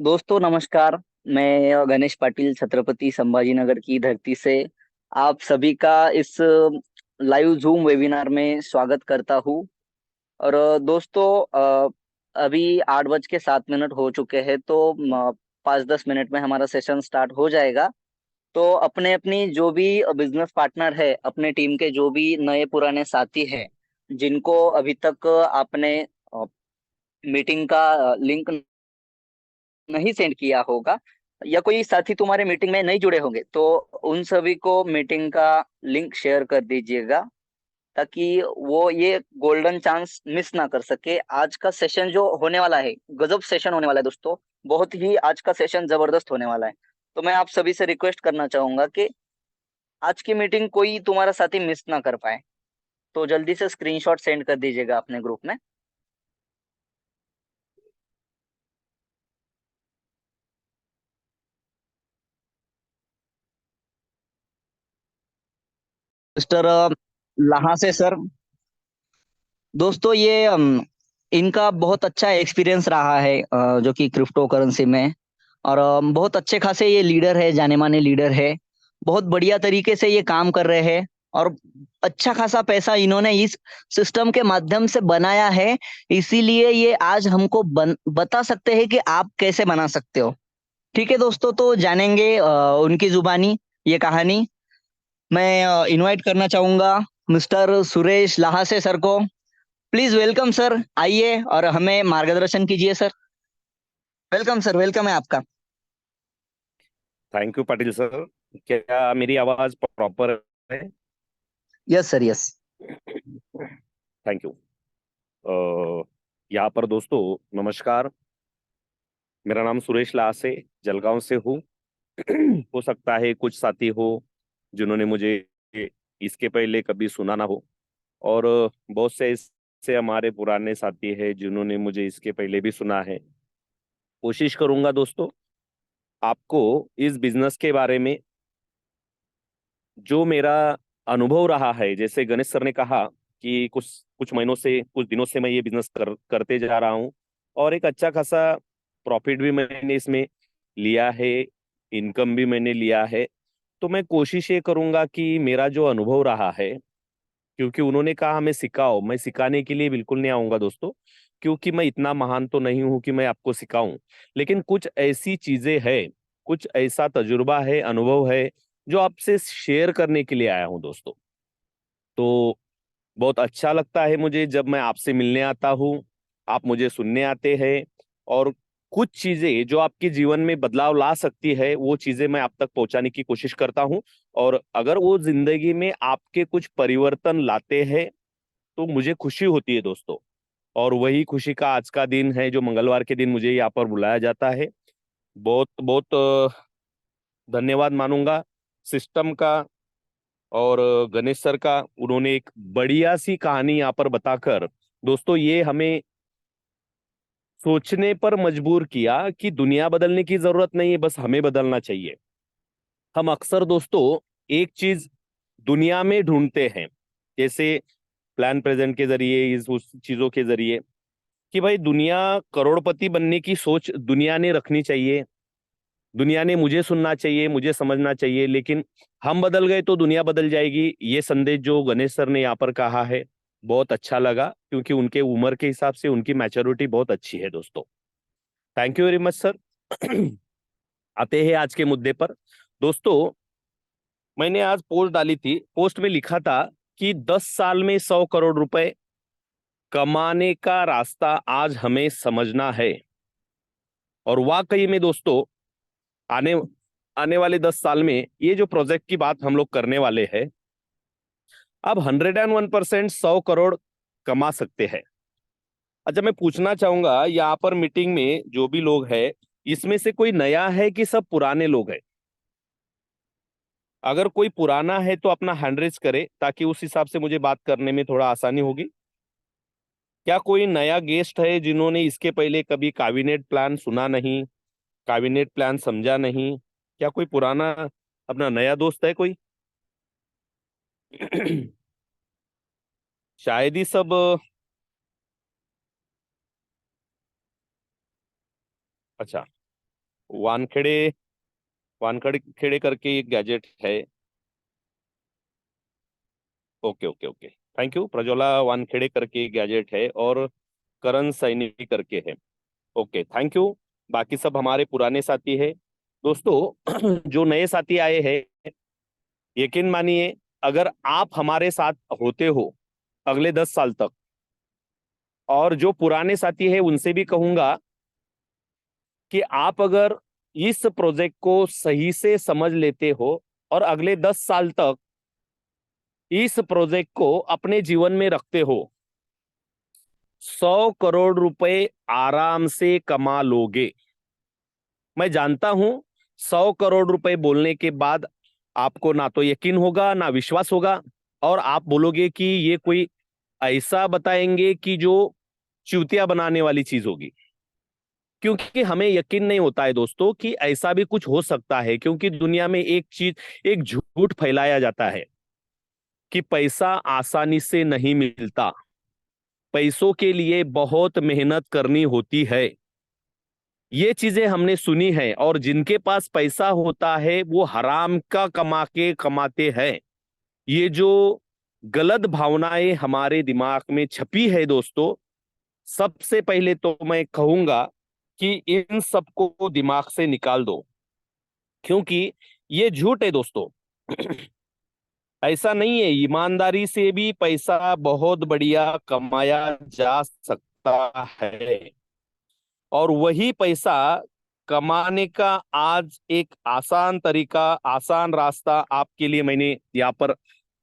दोस्तों नमस्कार। मैं गणेश पाटिल छत्रपति संभाजीनगर की धरती से आप सभी का इस लाइव जूम वेबिनार में स्वागत करता हूँ। और दोस्तों, अभी 8:07 हो चुके हैं, तो 5-10 मिनट में हमारा सेशन स्टार्ट हो जाएगा। तो अपने अपनी जो भी बिजनेस पार्टनर है, अपने टीम के जो भी नए पुराने साथी हैं, जिनको अभी तक आपने मीटिंग का लिंक नहीं सेंड किया होगा, या कोई साथी तुम्हारे मीटिंग में नहीं जुड़े होंगे, तो उन सभी को मीटिंग का लिंक शेयर कर दीजिएगा, ताकि वो ये गोल्डन चांस मिस ना कर सके। आज का सेशन जो होने वाला है, गजब सेशन होने वाला है दोस्तों। बहुत ही आज का सेशन जबरदस्त होने वाला है। तो मैं आप सभी से रिक्वेस्ट करना चाहूंगा कि आज की मीटिंग कोई तुम्हारा साथी मिस ना कर पाए। तो जल्दी से स्क्रीनशॉट सेंड कर दीजिएगा अपने ग्रुप में। मिस्टर लहासे सर, दोस्तों ये इनका बहुत अच्छा एक्सपीरियंस रहा है, जो कि क्रिप्टो करेंसी में। और बहुत अच्छे खासे ये लीडर है, जाने माने लीडर है। बहुत बढ़िया तरीके से ये काम कर रहे हैं। और अच्छा खासा पैसा इन्होंने इस सिस्टम के माध्यम से बनाया है। इसीलिए ये आज हमको बता सकते हैं कि आप कैसे बना सकते हो। ठीक है दोस्तों, तो जानेंगे उनकी जुबानी ये कहानी। मैं इनवाइट करना चाहूंगा मिस्टर सुरेश लहासे सर को। प्लीज वेलकम सर, आइए और हमें मार्गदर्शन कीजिए सर। वेलकम सर, वेलकम है आपका। Thank you Patil sir. क्या मेरी आवाज प्रॉपर है? Yes sir, yes. Thank you. यहाँ पर दोस्तों नमस्कार। मेरा नाम सुरेश लास है, जलगांव से हूँ। हो सकता है कुछ साथी हो जिन्होंने मुझे इसके पहले कभी सुना ना हो, और बहुत से ऐसे हमारे पुराने साथी हैं जिन्होंने मुझे इसके पहले भी सुना है। कोशिश करूंगा दोस्तों आपको इस बिजनेस के बारे में जो मेरा अनुभव रहा है, जैसे गणेश सर ने कहा कि कुछ कुछ महीनों से, कुछ दिनों से मैं ये बिजनेस करते जा रहा हूँ, और एक अच्छा खासा प्रॉफिट भी मैंने इसमें लिया है, इनकम भी मैंने लिया है। तो मैं कोशिश ये करूंगा कि मेरा जो अनुभव रहा है, क्योंकि उन्होंने कहा हमें सिखाओ, मैं सिखाने के लिए बिल्कुल नहीं आऊंगा दोस्तों, क्योंकि मैं इतना महान तो नहीं हूं कि मैं आपको सिखाऊं। लेकिन कुछ ऐसी चीजें हैं, कुछ ऐसा तजुर्बा है, अनुभव है, जो आपसे शेयर करने के लिए आया हूं दोस्तों। तो बहुत अच्छा लगता है मुझे जब मैं आपसे मिलने आता हूँ, आप मुझे सुनने आते हैं, और कुछ चीजें जो आपके जीवन में बदलाव ला सकती है वो चीजें मैं आप तक पहुंचाने की कोशिश करता हूँ। और अगर वो जिंदगी में आपके कुछ परिवर्तन लाते हैं तो मुझे खुशी होती है दोस्तों। और वही खुशी का आज का दिन है, जो मंगलवार के दिन मुझे यहाँ पर बुलाया जाता है। बहुत बहुत धन्यवाद मानूंगा सिस्टम का और गणेश सर का। उन्होंने एक बढ़िया सी कहानी यहाँ पर बताकर दोस्तों ये हमें सोचने पर मजबूर किया कि दुनिया बदलने की जरूरत नहीं है, बस हमें बदलना चाहिए। हम अक्सर दोस्तों एक चीज दुनिया में ढूंढते हैं, जैसे प्लान प्रेजेंट के जरिए, इस उस चीजों के जरिए, कि भाई दुनिया करोड़पति बनने की सोच दुनिया ने रखनी चाहिए, दुनिया ने मुझे सुनना चाहिए, मुझे समझना चाहिए। लेकिन हम बदल गए तो दुनिया बदल जाएगी, ये संदेश जो गणेश सर ने यहाँ पर कहा है बहुत अच्छा लगा, क्योंकि उनके उम्र के हिसाब से उनकी मैच्योरिटी बहुत अच्छी है दोस्तों। Thank you very much sir. आते हैं आज के मुद्दे पर दोस्तों। मैंने आज पोस्ट डाली थी, पोस्ट में लिखा था कि 10 साल में 100 करोड़ रुपए कमाने का रास्ता आज हमें समझना है। और वाकई में दोस्तों आने आने वाले 10 साल में ये जो प्रोजेक्ट की बात हम लोग करने वाले हैं, अब 101% 100 करोड़ कमा सकते हैं। अच्छा, मैं पूछना चाहूंगा यहाँ पर मीटिंग में जो भी लोग हैं, इसमें से कोई नया है कि सब पुराने लोग हैं? अगर कोई पुराना है तो अपना हैंड रेज करे, ताकि उस हिसाब से मुझे बात करने में थोड़ा आसानी होगी। क्या कोई नया गेस्ट है जिन्होंने इसके पहले कभी कैबिनेट प्लान सुना नहीं, कैबिनेट प्लान समझा नहीं? क्या कोई पुराना अपना नया दोस्त है कोई? शायद ही सब अच्छा, वानखेड़े, वानखेड़े करके एक गैजेट है। Okay okay okay, thank you. Prajwala Wankhede करके एक गैजेट है, और करण सैनी करके है। Okay, thank you. बाकी सब हमारे पुराने साथी है दोस्तों। जो नए साथी आए हैं, यकीन मानिए, अगर आप हमारे साथ होते हो अगले 10 साल तक, और जो पुराने साथी है उनसे भी कहूंगा कि आप अगर इस प्रोजेक्ट को सही से समझ लेते हो और अगले 10 साल तक इस प्रोजेक्ट को अपने जीवन में रखते हो, 100 करोड़ रुपए आराम से कमा लोगे। मैं जानता हूं 100 करोड़ रुपए बोलने के बाद आपको ना तो यकीन होगा ना विश्वास होगा, और आप बोलोगे कि ये कोई ऐसा बताएंगे कि जो चूतिया बनाने वाली चीज होगी। क्योंकि हमें यकीन नहीं होता है दोस्तों कि ऐसा भी कुछ हो सकता है, क्योंकि दुनिया में एक चीज, एक झूठ फैलाया जाता है कि पैसा आसानी से नहीं मिलता, पैसों के लिए बहुत मेहनत करनी होती है। ये चीजें हमने सुनी है, और जिनके पास पैसा होता है वो हराम का कमा के कमाते हैं। ये जो गलत भावनाएं हमारे दिमाग में छपी है दोस्तों, सबसे पहले तो मैं कहूंगा कि इन सबको दिमाग से निकाल दो, क्योंकि ये झूठ है दोस्तों। ऐसा नहीं है, ईमानदारी से भी पैसा बहुत बढ़िया कमाया जा सकता है। और वही पैसा कमाने का आज एक आसान तरीका, आसान रास्ता आपके लिए मैंने यहाँ पर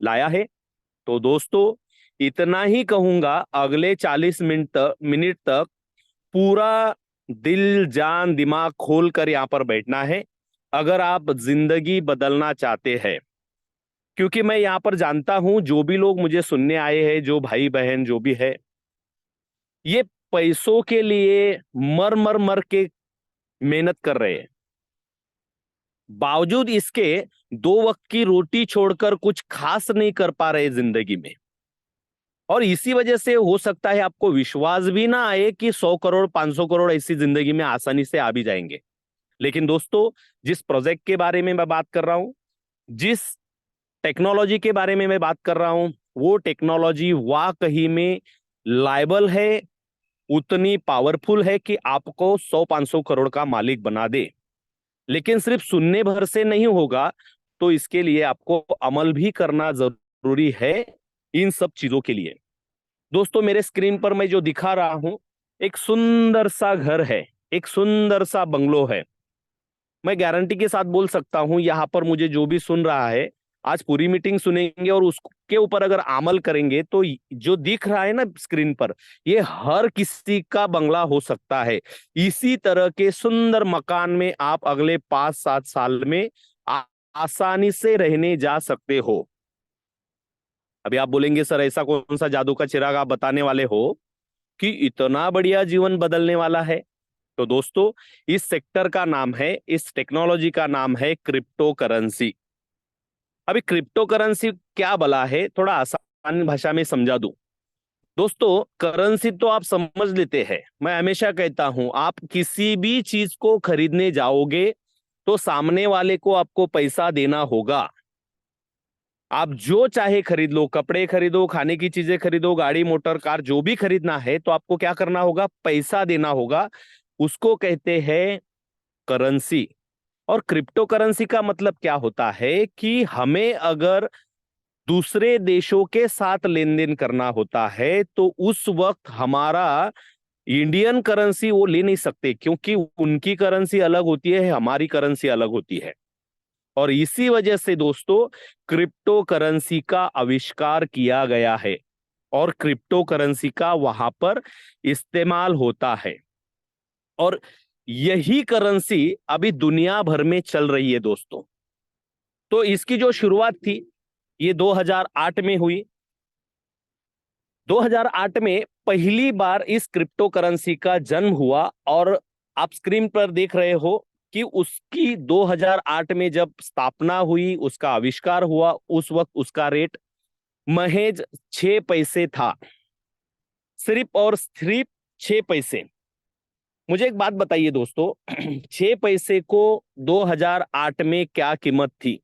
लाया है। तो दोस्तों, इतना ही कहूंगा, अगले 40 मिनट तक पूरा दिल जान दिमाग खोल कर यहाँ पर बैठना है, अगर आप जिंदगी बदलना चाहते हैं। क्योंकि मैं यहाँ पर जानता हूं जो भी लोग मुझे सुनने आए हैं, जो भाई बहन जो भी है, ये पैसों के लिए मर मर मर के मेहनत कर रहे हैं। बावजूद इसके 2 वक्त की रोटी छोड़कर कुछ खास नहीं कर पा रहे जिंदगी में। और इसी वजह से हो सकता है आपको विश्वास भी ना आए कि 100 करोड़ 500 करोड़ ऐसी जिंदगी में आसानी से आ भी जाएंगे। लेकिन दोस्तों, जिस प्रोजेक्ट के बारे में मैं बात कर रहा हूं, जिस टेक्नोलॉजी के बारे में मैं बात कर रहा हूं, वो टेक्नोलॉजी वाकई में लायबल है, उतनी पावरफुल है कि आपको 100-500 करोड़ का मालिक बना दे। लेकिन सिर्फ सुनने भर से नहीं होगा, तो इसके लिए आपको अमल भी करना जरूरी है। इन सब चीजों के लिए दोस्तों, मेरे स्क्रीन पर मैं जो दिखा रहा हूं, एक सुंदर सा घर है, एक सुंदर सा बंगलो है। मैं गारंटी के साथ बोल सकता हूं, यहां पर मुझे जो भी सुन रहा है, आज पूरी मीटिंग सुनेंगे और उसके ऊपर अगर अमल करेंगे तो जो दिख रहा है ना स्क्रीन पर, ये हर किसी का बंगला हो सकता है। इसी तरह के सुंदर मकान में आप अगले 5-7 साल में आसानी से रहने जा सकते हो। अभी आप बोलेंगे सर ऐसा कौन सा जादू का चिराग आप बताने वाले हो कि इतना बढ़िया जीवन बदलने वाला है? तो दोस्तों, इस सेक्टर का नाम है, इस टेक्नोलॉजी का नाम है क्रिप्टो करेंसी। अभी क्रिप्टो करेंसी क्या भला है, थोड़ा आसान भाषा में समझा दूं। दोस्तों, करेंसी तो आप समझ लेते हैं, मैं हमेशा कहता हूं, आप किसी भी चीज को खरीदने जाओगे तो सामने वाले को आपको पैसा देना होगा। आप जो चाहे खरीद लो, कपड़े खरीदो, खाने की चीजें खरीदो, गाड़ी मोटर कार जो भी खरीदना है, तो आपको क्या करना होगा? पैसा देना होगा। उसको कहते हैं करेंसी। और क्रिप्टो करेंसी का मतलब क्या होता है कि हमें अगर दूसरे देशों के साथ लेन देन करना होता है, तो उस वक्त हमारा इंडियन करेंसी वो ले नहीं सकते, क्योंकि उनकी करेंसी अलग होती है, हमारी करेंसी अलग होती है। और इसी वजह से दोस्तों, क्रिप्टो करेंसी का आविष्कार किया गया है, और क्रिप्टो करेंसी का वहां पर इस्तेमाल होता है। और यही करेंसी अभी दुनिया भर में चल रही है दोस्तों। तो इसकी जो शुरुआत थी, ये 2008 में हुई। 2008 में पहली बार इस क्रिप्टो करेंसी का जन्म हुआ, और आप स्क्रीन पर देख रहे हो कि उसकी 2008 में जब स्थापना हुई, उसका आविष्कार हुआ, उस वक्त उसका रेट महज 6 पैसे था, सिर्फ और सिर्फ 6 पैसे। मुझे एक बात बताइए दोस्तों, 6 पैसे को 2008 में क्या कीमत थी?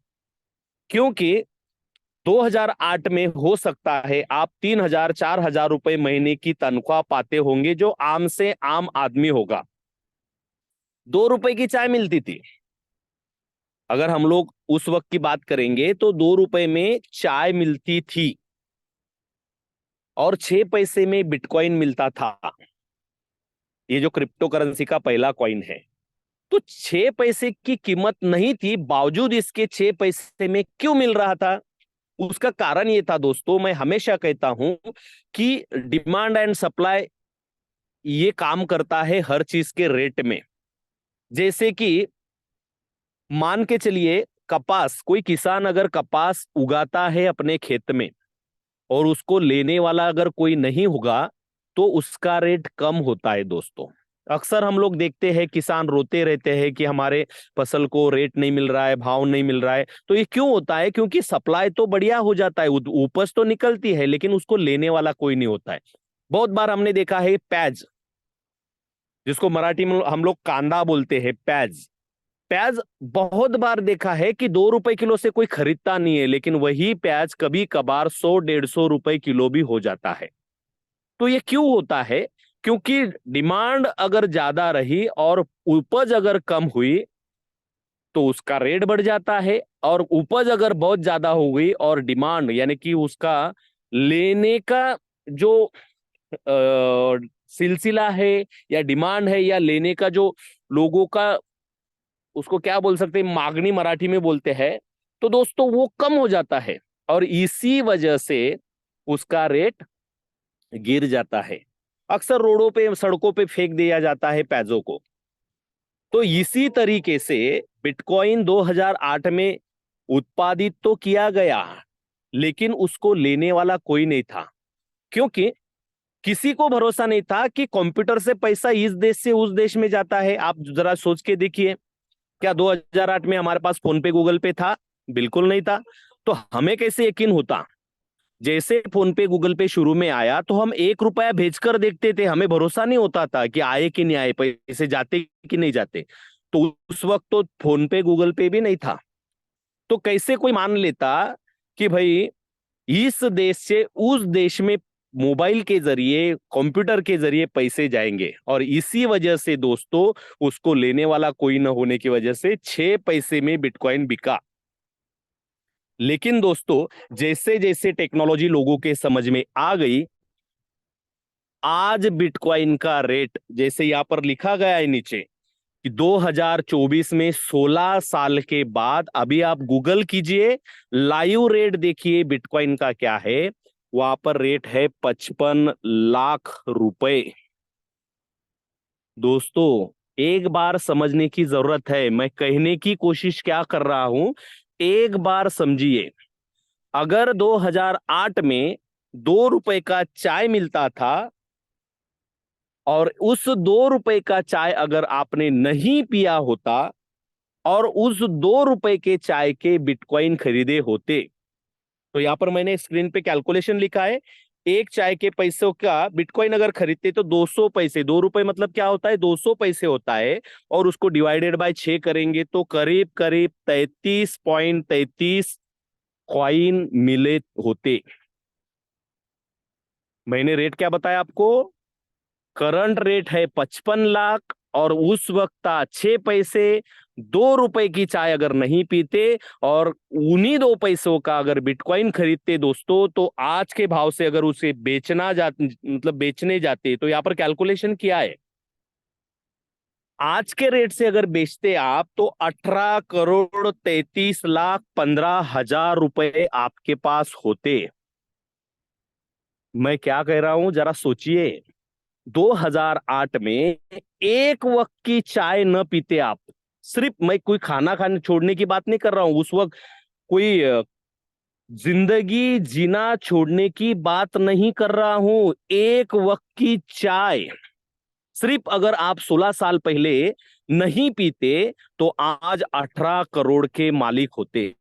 क्योंकि 2008 में हो सकता है आप 3,000 4,000 रुपए महीने की तनख्वाह पाते होंगे, जो आम से आम आदमी होगा। 2 रुपए की चाय मिलती थी। अगर हम लोग उस वक्त की बात करेंगे तो 2 रुपए में चाय मिलती थी और 6 पैसे में बिटकॉइन मिलता था। ये जो क्रिप्टो करेंसी का पहला कॉइन है। तो 6 पैसे की कीमत नहीं थी, बावजूद इसके 6 पैसे में क्यों मिल रहा था? उसका कारण ये था दोस्तों, मैं हमेशा कहता हूं कि डिमांड एंड सप्लाई ये काम करता है हर चीज के रेट में। जैसे कि मान के चलिए, कपास, कोई किसान अगर कपास उगाता है अपने खेत में और उसको लेने वाला अगर कोई नहीं होगा तो उसका रेट कम होता है दोस्तों। अक्सर हम लोग देखते हैं किसान रोते रहते हैं कि हमारे फसल को रेट नहीं मिल रहा है, भाव नहीं मिल रहा है। तो ये क्यों होता है? क्योंकि सप्लाई तो बढ़िया हो जाता है, उपज तो निकलती है, लेकिन उसको लेने वाला कोई नहीं होता है। बहुत बार हमने देखा है प्याज, जिसको मराठी में हम लोग कांदा बोलते हैं, प्याज। प्याज बहुत बार देखा है कि 2 रुपए किलो से कोई खरीदता नहीं है, लेकिन वही प्याज कभी कभार 100 150 रुपए किलो भी हो जाता है। तो ये क्यों होता है? क्योंकि डिमांड अगर ज्यादा रही और उपज अगर कम हुई तो उसका रेट बढ़ जाता है, और उपज अगर बहुत ज्यादा हो गई और डिमांड यानी कि उसका लेने का जो सिलसिला है, या डिमांड है, या लेने का जो लोगों का, उसको क्या बोल सकते हैं, मागनी मराठी में बोलते हैं, तो दोस्तों वो कम हो जाता है और इसी वजह से उसका रेट गिर जाता है। अक्सर रोडों पे, सड़कों पे फेंक दिया जाता है पैसों को। तो इसी तरीके से बिटकॉइन 2008 में उत्पादित तो किया गया, लेकिन उसको लेने वाला कोई नहीं था। क्योंकि किसी को भरोसा नहीं था कि कंप्यूटर से पैसा इस देश से उस देश में जाता है। आप जरा सोच के देखिए, क्या 2008 में हमारे पास फोन पे गूगल पे था? बिल्कुल नहीं था। तो हमें कैसे यकीन होता? जैसे फोन पे गूगल पे शुरू में आया तो हम 1 रुपया भेजकर देखते थे, हमें भरोसा नहीं होता था कि आए कि नहीं आए, पैसे जाते कि नहीं जाते। तो उस वक्त तो फोन पे गूगल पे भी नहीं था। तो कैसे कोई मान लेता कि भाई इस देश से उस देश में मोबाइल के जरिए, कंप्यूटर के जरिए पैसे जाएंगे? और इसी वजह से दोस्तों, उसको लेने वाला कोई न होने की वजह से 6 पैसे में बिटकॉइन बिका। लेकिन दोस्तों, जैसे जैसे टेक्नोलॉजी लोगों के समझ में आ गई, आज बिटकॉइन का रेट, जैसे यहां पर लिखा गया है नीचे, कि 2024 में 16 साल के बाद, अभी आप गूगल कीजिए, लाइव रेट देखिए बिटकॉइन का क्या है। वहां पर रेट है 55 लाख रुपए। दोस्तों, एक बार समझने की जरूरत है, मैं कहने की कोशिश क्या कर रहा हूं, एक बार समझिए। अगर 2008 में 2 रुपए का चाय मिलता था, और उस 2 रुपए का चाय अगर आपने नहीं पिया होता और उस 2 रुपए के चाय के बिटकॉइन खरीदे होते, तो यहां पर मैंने स्क्रीन पे कैलकुलेशन लिखा है। एक चाय के पैसों का बिटकॉइन अगर खरीदते तो 200 पैसे, 2 रुपए मतलब क्या होता है, 200 पैसे होता है। और उसको डिवाइडेड बाय 6 करेंगे तो करीब करीब 33.33 कॉइन मिले होते। मैंने रेट क्या बताया आपको? करंट रेट है 55 लाख, और उस वक्त था 6 पैसे। 2 रुपए की चाय अगर नहीं पीते और उन्हीं 2 पैसों का अगर बिटकॉइन खरीदते दोस्तों, तो आज के भाव से अगर उसे बेचने जाते, तो यहां पर कैलकुलेशन किया है, आज के रेट से अगर बेचते आप तो 18 करोड़ 33 लाख 15 हजार रुपए आपके पास होते। मैं क्या कह रहा हूं, जरा सोचिए। 2008 में एक वक्त की चाय न पीते आप, सिर्फ, मैं कोई खाना खाने छोड़ने की बात नहीं कर रहा हूं, उस वक्त कोई जिंदगी जीना छोड़ने की बात नहीं कर रहा हूं, एक वक्त की चाय सिर्फ अगर आप 16 साल पहले नहीं पीते तो आज 18 करोड़ के मालिक होते।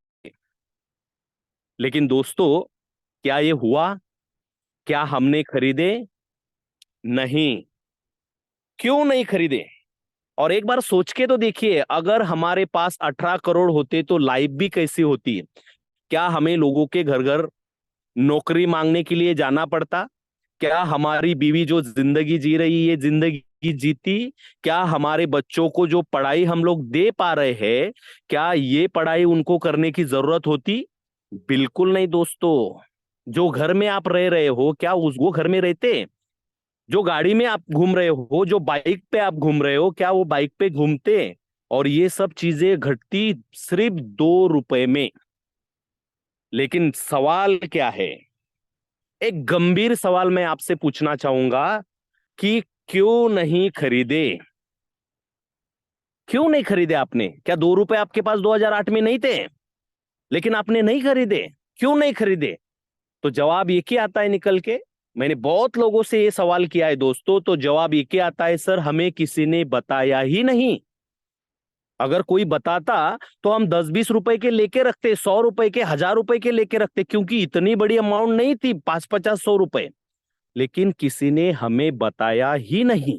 लेकिन दोस्तों, क्या ये हुआ? क्या हमने खरीदे? नहीं। क्यों नहीं खरीदे? और एक बार सोच के तो देखिए, अगर हमारे पास 18 करोड़ होते तो लाइफ भी कैसी होती। क्या हमें लोगों के घर घर नौकरी मांगने के लिए जाना पड़ता? क्या हमारी बीवी जो जिंदगी जी रही है जिंदगी जीती? क्या हमारे बच्चों को जो पढ़ाई हम लोग दे पा रहे हैं, क्या ये पढ़ाई उनको करने की जरूरत होती? बिल्कुल नहीं दोस्तों। जो घर में आप रह रहे हो, क्या उस वो घर में रहते? जो गाड़ी में आप घूम रहे हो, जो बाइक पे आप घूम रहे हो, क्या वो बाइक पे घूमते? और ये सब चीजें घटती सिर्फ 2 रुपए में। लेकिन सवाल क्या है? एक गंभीर सवाल मैं आपसे पूछना चाहूंगा कि क्यों नहीं खरीदे? क्यों नहीं खरीदे आपने? क्या 2 रुपए आपके पास 2008 में नहीं थे, लेकिन आपने नहीं खरीदे? क्यों नहीं खरीदे? तो जवाब एक ही आता है निकल के। मैंने बहुत लोगों से ये सवाल किया है दोस्तों, तो जवाब एक ही आता है, सर हमें किसी ने बताया ही नहीं। अगर कोई बताता तो हम 10-20 रुपए के लेके रखते, 100 रुपए के, 1000 रुपए के लेके रखते, क्योंकि इतनी बड़ी अमाउंट नहीं थी, 5-50-100 रुपए। लेकिन किसी ने हमें बताया ही नहीं,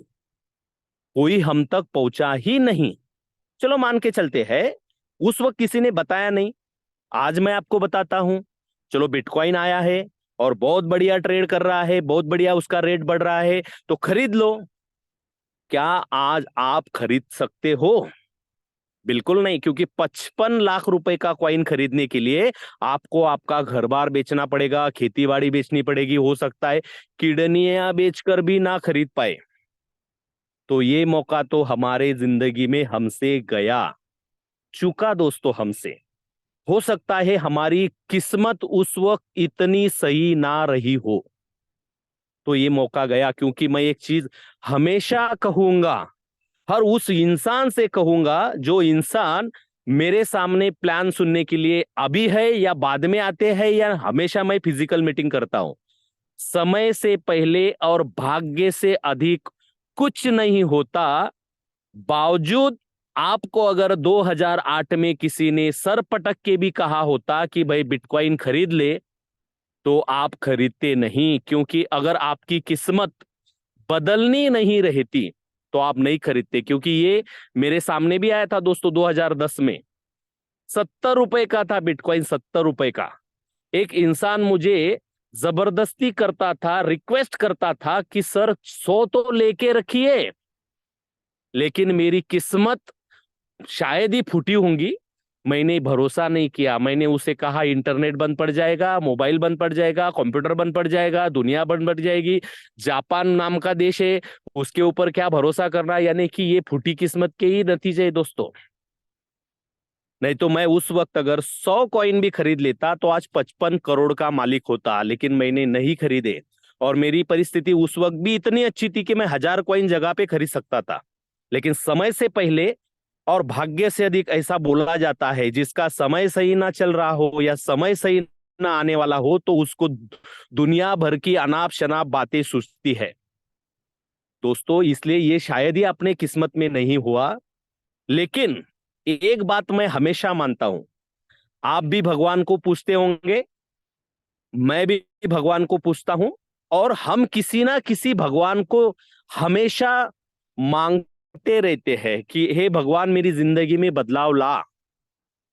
कोई हम तक पहुंचा ही नहीं। चलो मान के चलते हैं, उस वक्त किसी ने बताया नहीं, आज मैं आपको बताता हूं। चलो बिटकॉइन आया है और बहुत बढ़िया ट्रेड कर रहा है, बहुत बढ़िया उसका रेट बढ़ रहा है, तो खरीद लो। क्या आज आप खरीद सकते हो? बिल्कुल नहीं, क्योंकि 55 लाख रुपए का कॉइन खरीदने के लिए आपको आपका घर बार बेचना पड़ेगा, खेती बाड़ी बेचनी पड़ेगी, हो सकता है किडनियां बेचकर भी ना खरीद पाए। तो ये मौका तो हमारे जिंदगी में हमसे गया, चूका दोस्तों हमसे। हो सकता है हमारी किस्मत उस वक्त इतनी सही ना रही हो, तो ये मौका गया। क्योंकि मैं एक चीज हमेशा कहूंगा, हर उस इंसान से कहूंगा, जो इंसान मेरे सामने प्लान सुनने के लिए अभी है या बाद में आते हैं, या हमेशा मैं फिजिकल मीटिंग करता हूं, समय से पहले और भाग्य से अधिक कुछ नहीं होता। बावजूद आपको अगर 2008 में किसी ने सर पटक के भी कहा होता कि भाई बिटकॉइन खरीद ले, तो आप खरीदते नहीं, क्योंकि अगर आपकी किस्मत बदलनी नहीं रहती तो आप नहीं खरीदते। क्योंकि ये मेरे सामने भी आया था दोस्तों, 2010 में 70 रुपए का था बिटकॉइन, 70 रुपए का। एक इंसान मुझे जबरदस्ती करता था, रिक्वेस्ट करता था कि सर 100 तो लेके रखिए। लेकिन मेरी किस्मत शायद ही फूटी होंगी, मैंने भरोसा नहीं किया। मैंने उसे कहा इंटरनेट बंद पड़ जाएगा, मोबाइल बंद पड़ जाएगा, कंप्यूटर बंद पड़ जाएगा, दुनिया बंद पड़ जाएगी, जापान नाम का देश है, उसके ऊपर क्या भरोसा करना। यानी कि ये फूटी किस्मत के ही नतीजे है दोस्तों। नहीं तो मैं उस वक्त अगर 100 कॉइन भी खरीद लेता तो आज 55 करोड़ का मालिक होता, लेकिन मैंने नहीं खरीदे। और मेरी परिस्थिति उस वक्त भी इतनी अच्छी थी कि मैं 1000 कॉइन जगह पे खरीद सकता था। लेकिन समय से पहले और भाग्य से अधिक ऐसा बोला जाता है, जिसका समय सही ना चल रहा हो या समय सही ना आने वाला हो, तो उसको दुनिया भर की अनाप शनाप बातें सूझती है दोस्तों। इसलिए ये शायद ही अपने किस्मत में नहीं हुआ। लेकिन एक बात मैं हमेशा मानता हूं, आप भी भगवान को पूछते होंगे, मैं भी भगवान को पूछता हूं, और हम किसी ना किसी भगवान को हमेशा मांगते रहते हैं कि हे भगवान मेरी जिंदगी में बदलाव ला,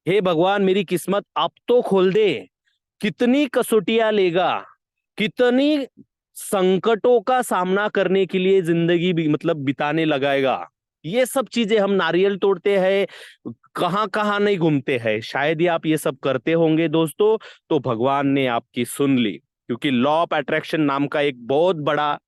हे भगवान मेरी किस्मत अब तो खोल दे। कितनी कसौटियां लेगा, कितनी संकटों का सामना करने के लिए जिंदगी भी मतलब बिताने लगाएगा। ये सब चीजें हम नारियल तोड़ते हैं, कहां कहां नहीं घूमते हैं। शायद ही आप ये सब करते होंगे दोस्तों, तो भगवान ने आपकी सुन ली। क्योंकि लॉ ऑफ अट्रैक्शन नाम का एक बहुत बड़ा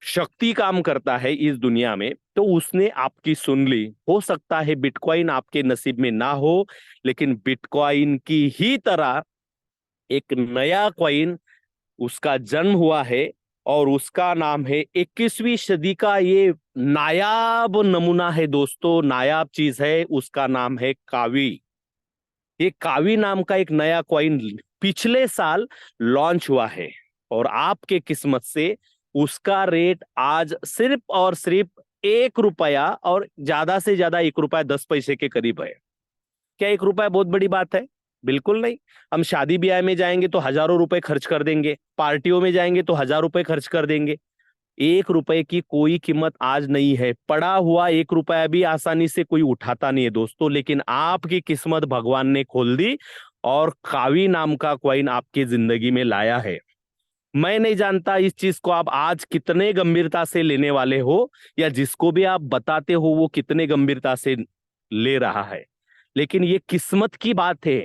शक्ति काम करता है इस दुनिया में, तो उसने आपकी सुन ली। हो सकता है बिटकॉइन आपके नसीब में ना हो, लेकिन बिटकॉइन की ही तरह एक नया कॉइन उसका जन्म हुआ है, और उसका नाम है 21वीं सदी का ये नायाब नमूना है दोस्तों, नायाब चीज है, उसका नाम है कावी। ये कावी नाम का एक नया कॉइन पिछले साल लॉन्च हुआ है, और आपके किस्मत से उसका रेट आज सिर्फ और सिर्फ 1 रुपया, और ज्यादा से ज्यादा 1 रुपया 10 पैसे के करीब है। क्या 1 रुपया बहुत बड़ी बात है? बिल्कुल नहीं। हम शादी ब्याह में जाएंगे तो हजारों रुपए खर्च कर देंगे, पार्टियों में जाएंगे तो 1000 रुपए खर्च कर देंगे। 1 रुपए की कोई कीमत आज नहीं है। पड़ा हुआ 1 रुपया भी आसानी से कोई उठाता नहीं है दोस्तों, लेकिन आपकी किस्मत भगवान ने खोल दी और कावी नाम का कॉइन आपकी जिंदगी में लाया है। मैं नहीं जानता इस चीज को आप आज कितने गंभीरता से लेने वाले हो, या जिसको भी आप बताते हो वो कितने गंभीरता से ले रहा है, लेकिन ये किस्मत की बात है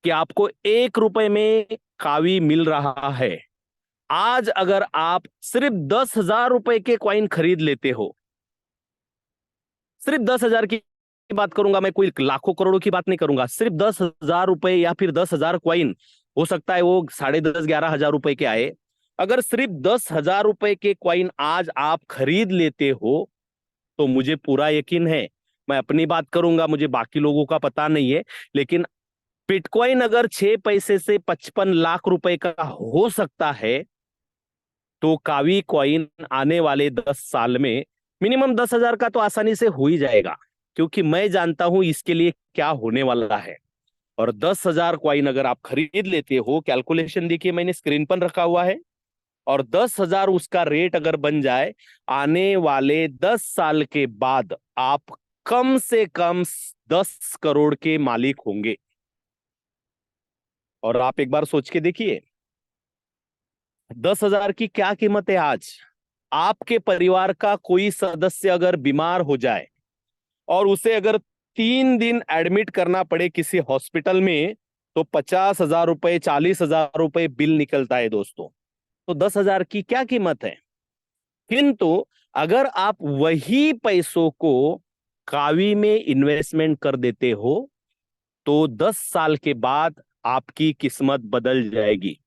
कि आपको 1 रुपए में कावी मिल रहा है। आज अगर आप सिर्फ 10,000 रुपए के कॉइन खरीद लेते हो, सिर्फ 10,000 की बात करूंगा मैं, कोई लाखों करोड़ों की बात नहीं करूंगा, सिर्फ 10,000 रुपए या फिर 10,000 कॉइन, हो सकता है वो 10,500-11,000 रुपए के आए। अगर सिर्फ 10,000 रुपए के कॉइन आज आप खरीद लेते हो, तो मुझे पूरा यकीन है, मैं अपनी बात करूंगा, मुझे बाकी लोगों का पता नहीं है, लेकिन बिटकॉइन अगर 6 पैसे से 55 लाख रुपए का हो सकता है, तो कावी कॉइन आने वाले 10 साल में मिनिमम 10,000 का तो आसानी से हो ही जाएगा, क्योंकि मैं जानता हूं इसके लिए क्या होने वाला है। और 10,000 कॉइन अगर आप खरीद लेते हो, कैलकुलेशन देखिए मैंने स्क्रीन पर रखा हुआ है, और 10,000 उसका रेट अगर बन जाए, आने वाले 10 साल के बाद आप कम से कम 10 करोड़ के मालिक होंगे। और आप एक बार सोच के देखिए, 10,000 की क्या कीमत है आज। आपके परिवार का कोई सदस्य अगर बीमार हो जाए और उसे अगर 3 दिन एडमिट करना पड़े किसी हॉस्पिटल में, तो 50,000 रुपए 40,000 रुपए बिल निकलता है दोस्तों। तो 10,000 की क्या कीमत है। किंतु अगर आप वही पैसों को कावी में इन्वेस्टमेंट कर देते हो, तो 10 साल के बाद आपकी किस्मत बदल जाएगी।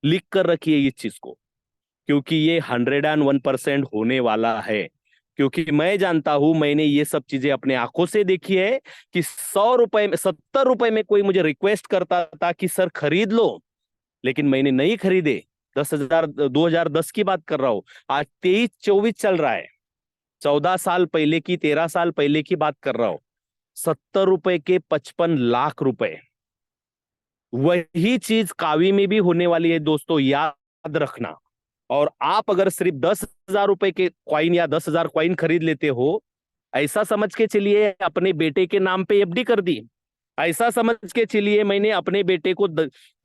लिख कर रखिए इस चीज को, क्योंकि ये 101% होने वाला है। क्योंकि मैं जानता हूं, मैंने ये सब चीजें अपने आंखों से देखी है कि 100 रुपए में, 70 रुपए में कोई मुझे रिक्वेस्ट करता था कि सर खरीद लो, लेकिन मैंने नहीं खरीदे। 10,000, 2010 की बात कर रहा हूं, आज 23-24 चल रहा है, 14 साल पहले की, 13 साल पहले की बात कर रहा हूं। 70 रुपए के 55 लाख रुपए, वही चीज कावी में भी होने वाली है दोस्तों, याद रखना। और आप अगर सिर्फ 10,000 रुपए के कॉइन या 10,000 कॉइन खरीद लेते हो, ऐसा समझ के चलिए अपने बेटे के नाम पे एफडी कर दी, ऐसा समझ के चलिए मैंने अपने बेटे को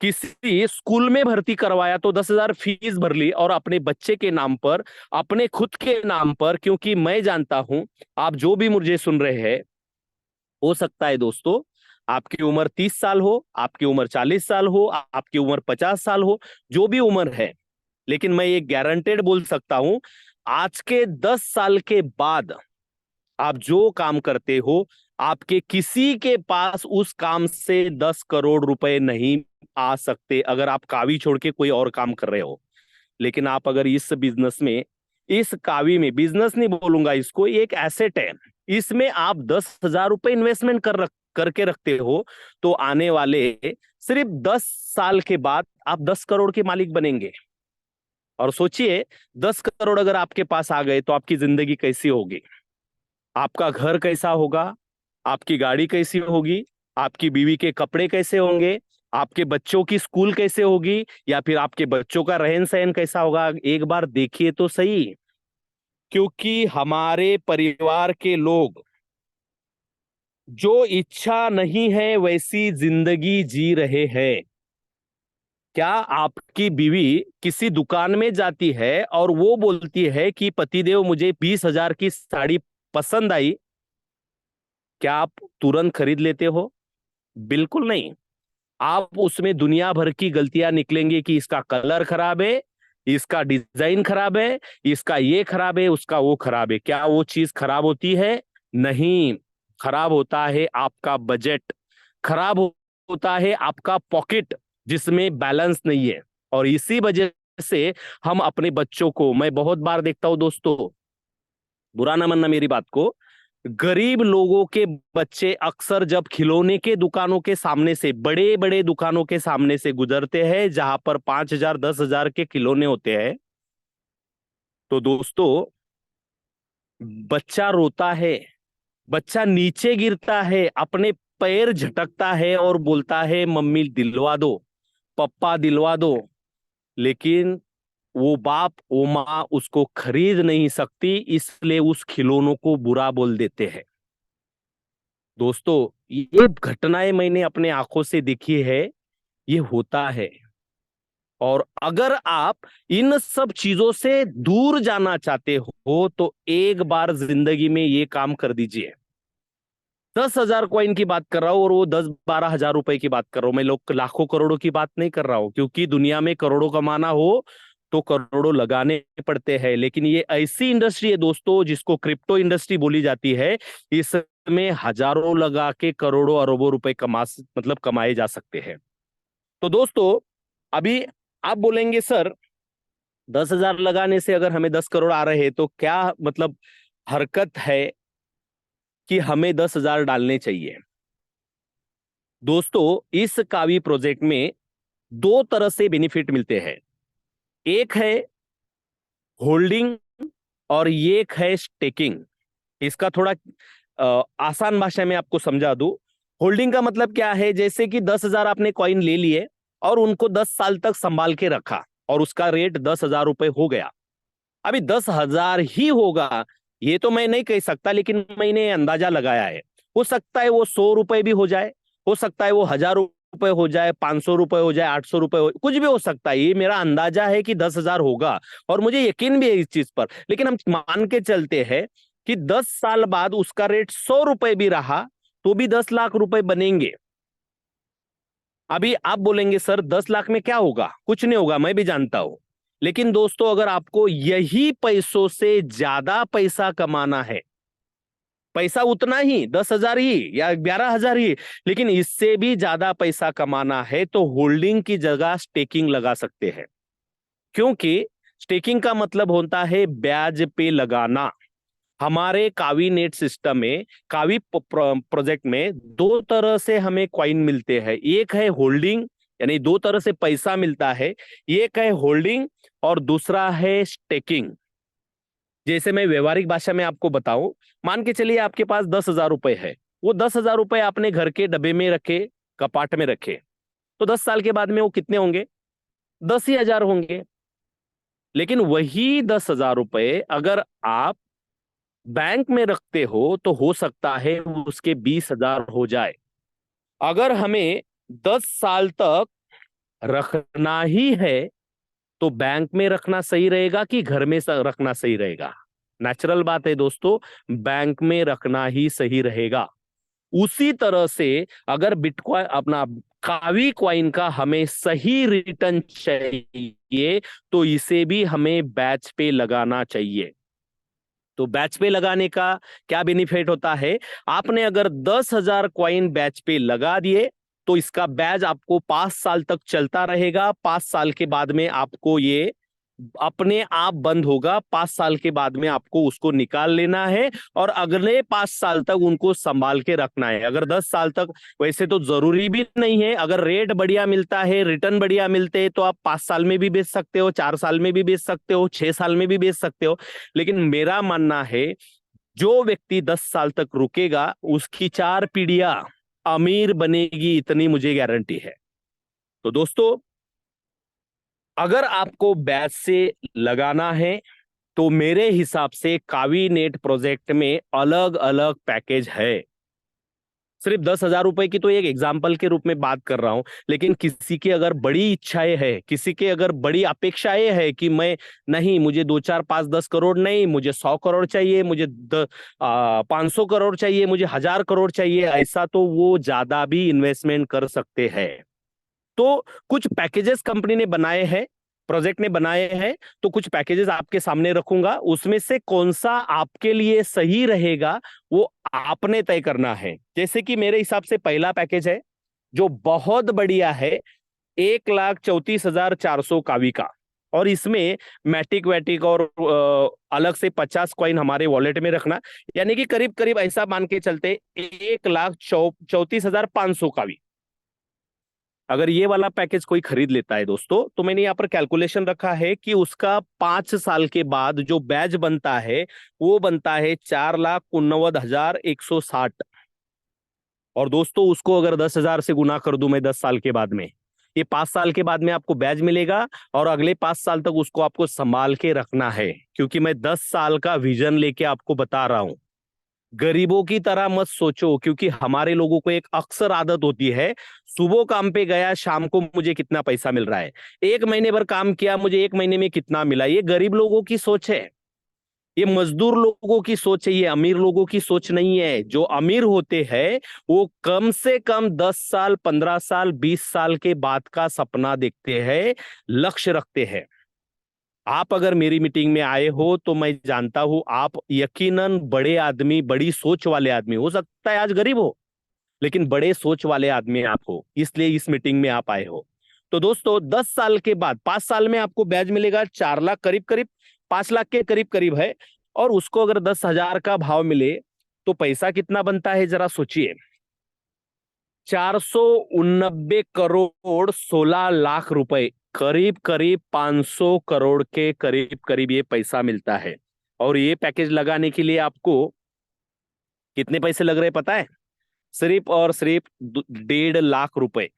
किसी स्कूल में भर्ती करवाया तो 10,000 फीस भर ली, और अपने बच्चे के नाम पर, अपने खुद के नाम पर, क्योंकि मैं जानता हूं आप जो भी मुझे सुन रहे हैं, हो सकता है दोस्तों आपकी उम्र 30 साल हो, आपकी उम्र 40 साल हो, आपकी उम्र 50 साल हो, जो भी उम्र है, लेकिन मैं ये गारंटेड बोल सकता हूं, आज के 10 साल के बाद आप जो काम करते हो, आपके किसी के पास उस काम से 10 करोड़ रुपए नहीं आ सकते, अगर आप कावी छोड़ के कोई और काम कर रहे हो। लेकिन आप अगर इस बिजनेस में, इस कावी में, बिजनेस नहीं बोलूंगा इसको, ये एक एसेट है, इसमें आप 10,000 रुपए इन्वेस्टमेंट करके रखते हो, तो आने वाले सिर्फ 10 साल के बाद आप 10 करोड़ के मालिक बनेंगे। और सोचिए, 10 करोड़ अगर आपके पास आ गए तो आपकी जिंदगी कैसी होगी, आपका घर कैसा होगा, आपकी गाड़ी कैसी होगी, आपकी बीवी के कपड़े कैसे होंगे, आपके बच्चों की स्कूल कैसे होगी, या फिर आपके बच्चों का रहन सहन कैसा होगा, एक बार देखिए तो सही। क्योंकि हमारे परिवार के लोग जो इच्छा नहीं है वैसी जिंदगी जी रहे हैं। क्या आपकी बीवी किसी दुकान में जाती है और वो बोलती है कि पतिदेव मुझे 20,000 की साड़ी पसंद आई, क्या आप तुरंत खरीद लेते हो? बिल्कुल नहीं। आप उसमें दुनिया भर की गलतियां निकलेंगी कि इसका कलर खराब है, इसका डिजाइन खराब है, इसका ये खराब है, उसका वो खराब है। क्या वो चीज खराब होती है? नहीं। खराब होता है आपका बजट, खराब होता है आपका पॉकेट, जिसमें बैलेंस नहीं है। और इसी वजह से हम अपने बच्चों को, मैं बहुत बार देखता हूं दोस्तों, बुरा ना मानना मेरी बात को, गरीब लोगों के बच्चे अक्सर जब खिलौने के दुकानों के सामने से, बड़े बड़े दुकानों के सामने से गुजरते हैं जहां पर 5,000 10,000 के खिलौने होते हैं, तो दोस्तों बच्चा रोता है, बच्चा नीचे गिरता है, अपने पैर झटकता है और बोलता है मम्मी दिलवा दो, पप्पा दिलवा दो। लेकिन वो बाप वो माँ उसको खरीद नहीं सकती, इसलिए उस खिलौनों को बुरा बोल देते हैं। दोस्तों, ये घटनाएं मैंने अपने आंखों से देखी है, ये होता है। और अगर आप इन सब चीजों से दूर जाना चाहते हो तो एक बार जिंदगी में ये काम कर दीजिए। 10,000 कॉइन की बात कर रहा हूं, और वो 10-12 हजार रुपए की बात कर रहा हूं, मैं लोग लाखों करोड़ों की बात नहीं कर रहा हूं, क्योंकि दुनिया में करोड़ों कमाना हो तो करोड़ों लगाने पड़ते हैं। लेकिन ये ऐसी इंडस्ट्री है दोस्तों, जिसको क्रिप्टो इंडस्ट्री बोली जाती है। इसमें हजारों लगा के करोड़ों अरबों रुपए मतलब कमाए जा सकते हैं। तो दोस्तों, अभी आप बोलेंगे सर, 10,000 लगाने से अगर हमें 10 करोड़ आ रहे हैं तो क्या मतलब हरकत है कि हमें 10,000 डालने चाहिए? दोस्तों, इस कावी प्रोजेक्ट में दो तरह से बेनिफिट मिलते हैं। एक है होल्डिंग और एक है स्टेकिंग। इसका थोड़ा आसान भाषा में आपको समझा दूं। होल्डिंग का मतलब क्या है? जैसे कि 10,000 आपने कॉइन ले लिए और उनको 10 साल तक संभाल के रखा, और उसका रेट 10,000 रुपए हो गया। अभी 10,000 ही होगा ये तो मैं नहीं कह सकता, लेकिन मैंने अंदाजा लगाया है। हो सकता है वो 100 रुपए भी हो जाए, हो सकता है वो 1,000 रुपए हो जाए, 500 रुपए हो जाए, 800 रुपए हो, कुछ भी हो सकता है। ये मेरा अंदाजा है कि 10,000 होगा, और मुझे यकीन भी है इस चीज पर। लेकिन हम मान के चलते हैं कि 10 साल बाद उसका रेट 100 रुपए भी रहा तो भी 10 लाख रुपए बनेंगे। अभी आप बोलेंगे सर 10 लाख में क्या होगा? कुछ नहीं होगा, मैं भी जानता हूं। लेकिन दोस्तों, अगर आपको यही पैसों से ज्यादा पैसा कमाना है, पैसा उतना ही 10,000 ही या 11,000 ही, लेकिन इससे भी ज्यादा पैसा कमाना है, तो होल्डिंग की जगह स्टेकिंग लगा सकते हैं। क्योंकि स्टेकिंग का मतलब होता है ब्याज पे लगाना। हमारे कावी नेट सिस्टम में, कावी प्रोजेक्ट में दो तरह से हमें कॉइन मिलते हैं। एक है होल्डिंग, यानी दो तरह से पैसा मिलता है। एक है होल्डिंग और दूसरा है स्टेकिंग। जैसे मैं व्यवहारिक भाषा में आपको बताऊं, मान के चलिए आपके पास 10,000 रुपए है। वो 10,000 रुपए आपने घर के डब्बे में रखे, कपाट में रखे, तो 10 साल के बाद में वो कितने होंगे? 10 ही हजार होंगे। लेकिन वही 10,000 रुपए अगर आप बैंक में रखते हो तो सकता है वो उसके 20,000 हो जाए। अगर हमें 10 साल तक रखना ही है तो बैंक में रखना सही रहेगा कि घर में रखना सही रहेगा? नेचुरल बात है दोस्तों, बैंक में रखना ही सही रहेगा। उसी तरह से अगर बिटकॉइन अपना कावी कॉइन का हमें सही रिटर्न चाहिए तो इसे भी हमें बैच पे लगाना चाहिए। तो बैच पे लगाने का क्या बेनिफिट होता है? आपने अगर 10,000 कॉइन बैच पे लगा दिए तो इसका बैच आपको 5 साल तक चलता रहेगा। 5 साल के बाद में आपको ये अपने आप बंद होगा। 5 साल के बाद में आपको उसको निकाल लेना है और अगले 5 साल तक उनको संभाल के रखना है। अगर 10 साल तक, वैसे तो जरूरी भी नहीं है, अगर रेट बढ़िया मिलता है, रिटर्न बढ़िया मिलते हैं, तो आप 5 साल में भी बेच सकते हो, 4 साल में भी बेच सकते हो, 6 साल में भी बेच सकते हो। लेकिन मेरा मानना है, जो व्यक्ति 10 साल तक रुकेगा उसकी 4 पीढ़ियां अमीर बनेगी, इतनी मुझे गारंटी है। तो दोस्तों, अगर आपको बैच से लगाना है तो मेरे हिसाब से कावी नेट प्रोजेक्ट में अलग अलग पैकेज है। सिर्फ 10,000 रुपए की तो एक एग्जाम्पल के रूप में बात कर रहा हूं, लेकिन किसी की अगर बड़ी इच्छाएं है, किसी के अगर बड़ी अपेक्षाएं है कि मैं नहीं, मुझे 2, 4, 5, 10 करोड़ नहीं, मुझे 100 करोड़ चाहिए, मुझे 500 करोड़ चाहिए, मुझे 1,000 करोड़ चाहिए, ऐसा तो वो ज्यादा भी इन्वेस्टमेंट कर सकते हैं। तो कुछ पैकेजेस कंपनी ने बनाए हैं, प्रोजेक्ट ने बनाए हैं। तो कुछ पैकेजेस आपके सामने रखूंगा, उसमें से कौन सा आपके लिए सही रहेगा वो आपने तय करना है। जैसे कि मेरे हिसाब से पहला पैकेज है जो बहुत बढ़िया है, 1,34,400 कावी का। और इसमें मैटिक वैटिक और अलग से 50 कॉइन हमारे वॉलेट में रखना, यानी कि करीब करीब ऐसा मान के चलते 1,34,500 कावी। अगर ये वाला पैकेज कोई खरीद लेता है दोस्तों, तो मैंने यहाँ पर कैलकुलेशन रखा है कि उसका 5 साल के बाद जो बैच बनता है वो बनता है 4,89,160। और दोस्तों, उसको अगर 10,000 से गुना कर दूं मैं 10 साल के बाद में, ये 5 साल के बाद में आपको ब्याज मिलेगा और अगले 5 साल तक उसको आपको संभाल के रखना है, क्योंकि मैं 10 साल का विजन लेके आपको बता रहा हूं। गरीबों की तरह मत सोचो, क्योंकि हमारे लोगों को एक अक्सर आदत होती है, सुबह काम पे गया, शाम को मुझे कितना पैसा मिल रहा है, 1 महीने भर काम किया, मुझे 1 महीने में कितना मिला। ये गरीब लोगों की सोच है, ये मजदूर लोगों की सोच है, ये अमीर लोगों की सोच नहीं है। जो अमीर होते हैं वो कम से कम 10 साल, 15 साल, 20 साल के बाद का सपना देखते हैं, लक्ष्य रखते हैं। आप अगर मेरी मीटिंग में आए हो तो मैं जानता हूं आप यकीनन बड़े आदमी, बड़ी सोच वाले आदमी, हो सकता है आज गरीब हो लेकिन बड़े सोच वाले आदमी आप हो, इसलिए इस मीटिंग में आप आए हो। तो दोस्तों 10 साल के बाद 5 साल में आपको ब्याज मिलेगा 4 लाख करीब करीब, 5 लाख के करीब करीब है। और उसको अगर 10,000 का भाव मिले तो पैसा कितना बनता है जरा सोचिए। 489 करोड़ 16 लाख रुपए, करीब करीब 500 करोड़ के करीब करीब ये पैसा मिलता है। और ये पैकेज लगाने के लिए आपको कितने पैसे लग रहे हैं पता है? सिर्फ और सिर्फ 1.5 लाख रुपए।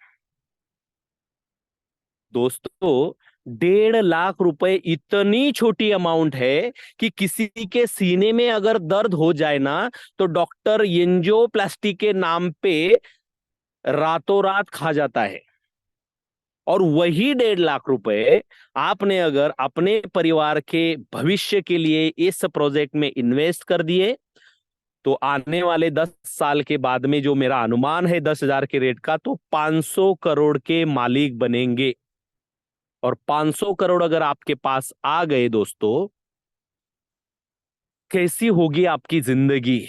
दोस्तों 1.5 लाख रुपए इतनी छोटी अमाउंट है कि किसी के सीने में अगर दर्द हो जाए ना तो डॉक्टर एंजियोप्लास्टी के नाम पे रातों रात खा जाता है। और वही 1.5 लाख रुपए आपने अगर अपने परिवार के भविष्य के लिए इस प्रोजेक्ट में इन्वेस्ट कर दिए तो आने वाले 10 साल के बाद में, जो मेरा अनुमान है 10,000 के रेट का, तो 500 करोड़ के मालिक बनेंगे। और 500 करोड़ अगर आपके पास आ गए दोस्तों, कैसी होगी आपकी जिंदगी?